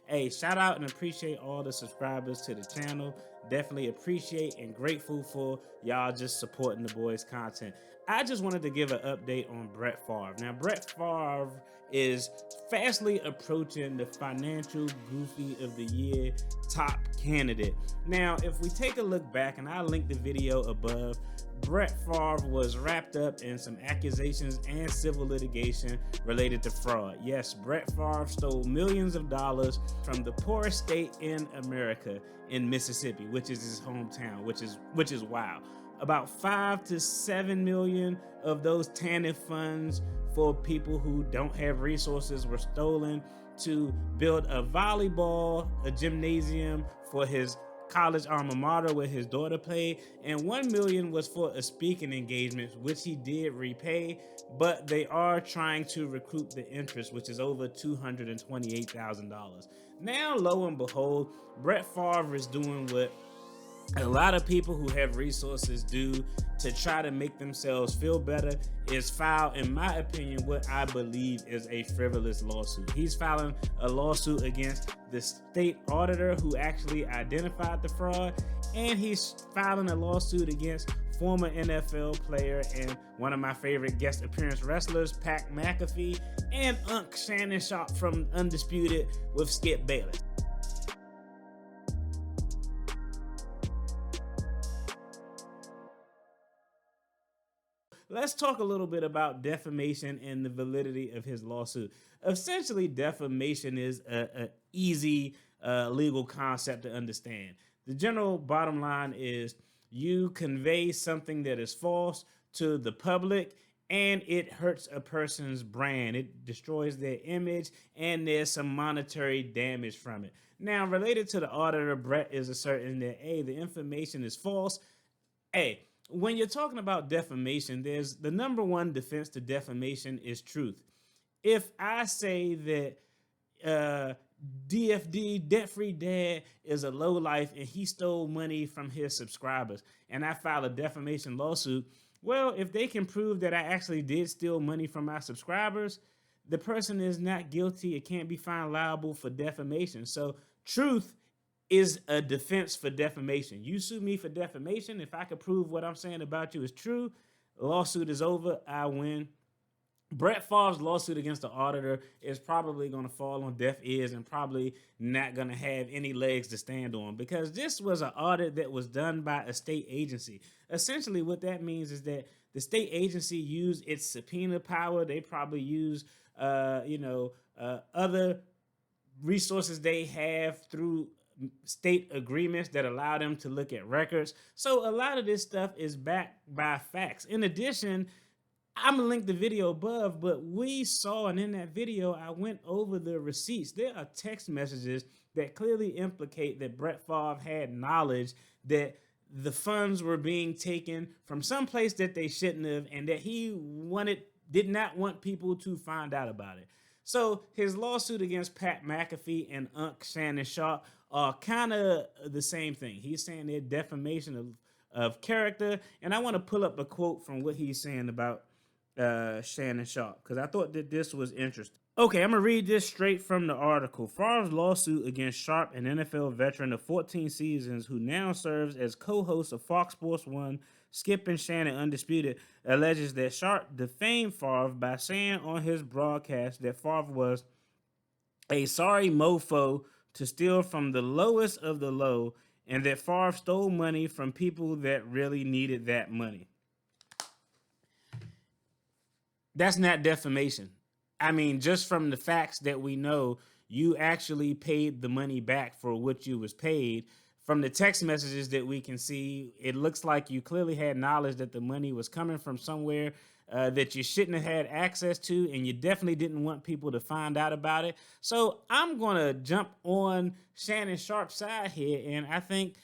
Hey, shout out and appreciate all the subscribers to the channel. Definitely appreciate and grateful for y'all just supporting the boys' content. I just wanted to give an update on Brett Favre. Now, Brett Favre is fastly approaching the financial goofy of the year top candidate. Now, if we take a look back, and I'll link the video above, Brett Favre was wrapped up in some accusations and civil litigation related to fraud. Yes, Brett Favre stole millions of dollars from the poorest state in America, in Mississippi, which is his hometown, which is wild. About 5 to 7 million of those TANF funds for people who don't have resources were stolen to build a gymnasium for his college alma mater where his daughter played, and 1 million was for a speaking engagement, which he did repay, but they are trying to recoup the interest, which is over $228,000. Now, lo and behold, Brett Favre is doing what a lot of people who have resources do to try to make themselves feel better, is file, in my opinion, what I believe is a frivolous lawsuit. He's filing a lawsuit against the state auditor who actually identified the fraud, and he's filing a lawsuit against former NFL player and one of my favorite guest appearance wrestlers, Pat McAfee, and Shannon Sharpe from Undisputed with Skip Bayless. Let's talk a little bit about defamation and the validity of his lawsuit. Essentially, defamation is an easy legal concept to understand. The general bottom line is you convey something that is false to the public, and it hurts a person's brand. It destroys their image, and there's some monetary damage from it. Now, related to the auditor, Brett is asserting that, hey, the information is false. Hey, when you're talking about defamation, there's the number one defense to defamation is truth. If I say that DFD, Debt Free Dad, is a lowlife and he stole money from his subscribers, and I file a defamation lawsuit, well, if they can prove that I actually did steal money from my subscribers, the person is not guilty. It can't be found liable for defamation. So truth is a defense for defamation. You sue me for defamation. If I could prove what I'm saying about you is true, lawsuit is over, I win. Brett Favre's lawsuit against the auditor is probably going to fall on deaf ears and probably not going to have any legs to stand on, because this was an audit that was done by a state agency. Essentially, what that means is that the state agency used its subpoena power. They probably use, other resources they have through state agreements that allow them to look at records. So a lot of this stuff is backed by facts. In addition, I'm gonna link the video above, but we saw, and in that video, I went over the receipts. There are text messages that clearly implicate that Brett Favre had knowledge that the funds were being taken from some place that they shouldn't have, and that he did not want people to find out about it. So his lawsuit against Pat McAfee and Shannon Sharpe are kind of the same thing. He's saying they're defamation of character, and I want to pull up a quote from what he's saying about Shannon Sharpe, because I thought that this was interesting. Okay, I'm going to read this straight from the article. Favre's lawsuit against Sharpe, an NFL veteran of 14 seasons who now serves as co-host of Fox Sports 1, Skip and Shannon Undisputed, alleges that Sharpe defamed Favre by saying on his broadcast that Favre was a sorry mofo to steal from the lowest of the low, and that Favre stole money from people that really needed that money. That's not defamation. I mean, just from the facts that we know, you actually paid the money back for what you was paid. From the text messages that we can see, it looks like you clearly had knowledge that the money was coming from somewhere that you shouldn't have had access to, and you definitely didn't want people to find out about it. So I'm going to jump on Shannon Sharpe's side here, and I think,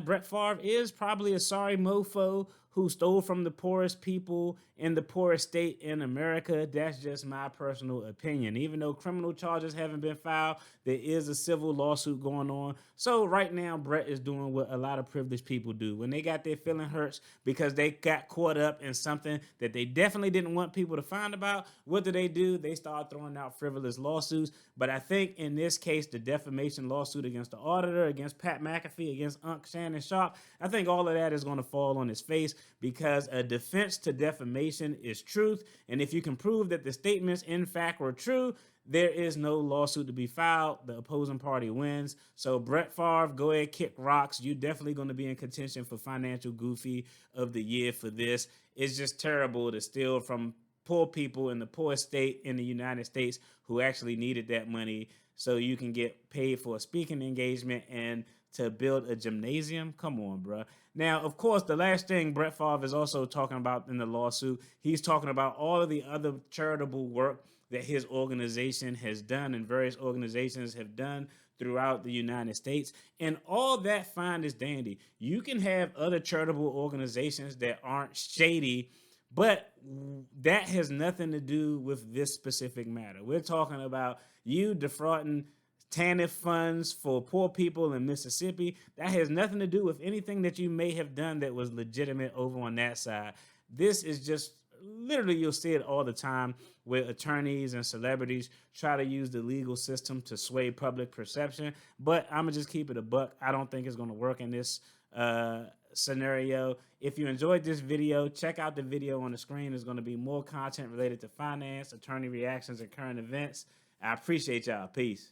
Brett Favre is probably a sorry mofo who stole from the poorest people in the poorest state in America. That's just my personal opinion. Even though criminal charges haven't been filed, there is a civil lawsuit going on. So right now, Brett is doing what a lot of privileged people do. When they got their feeling hurts because they got caught up in something that they definitely didn't want people to find about, what do? They start throwing out frivolous lawsuits. But I think in this case, the defamation lawsuit against the auditor, against Pat McAfee, against Unc Shannon Sharpe, I think all of that is going to fall on his face, because a defense to defamation is truth. And if you can prove that the statements in fact were true, there is no lawsuit to be filed. The opposing party wins. So Brett Favre, go ahead, kick rocks. You're definitely going to be in contention for Financial Goofy of the Year for this. It's just terrible to steal from poor people in the poorest state in the United States who actually needed that money so you can get paid for a speaking engagement and to build a gymnasium. Come on, bro. Now, of course, the last thing Brett Favre is also talking about in the lawsuit, he's talking about all of the other charitable work that his organization has done and various organizations have done throughout the United States. And all that fine is dandy. You can have other charitable organizations that aren't shady, but that has nothing to do with this specific matter. We're talking about you defrauding TANF funds for poor people in Mississippi. That has nothing to do with anything that you may have done that was legitimate over on that side. This is just literally, you'll see it all the time where attorneys and celebrities try to use the legal system to sway public perception. But I'm going to just keep it a buck. I don't think it's going to work in this scenario. If you enjoyed this video, check out the video on the screen. There's going to be more content related to finance, attorney reactions, and current events. I appreciate y'all. Peace.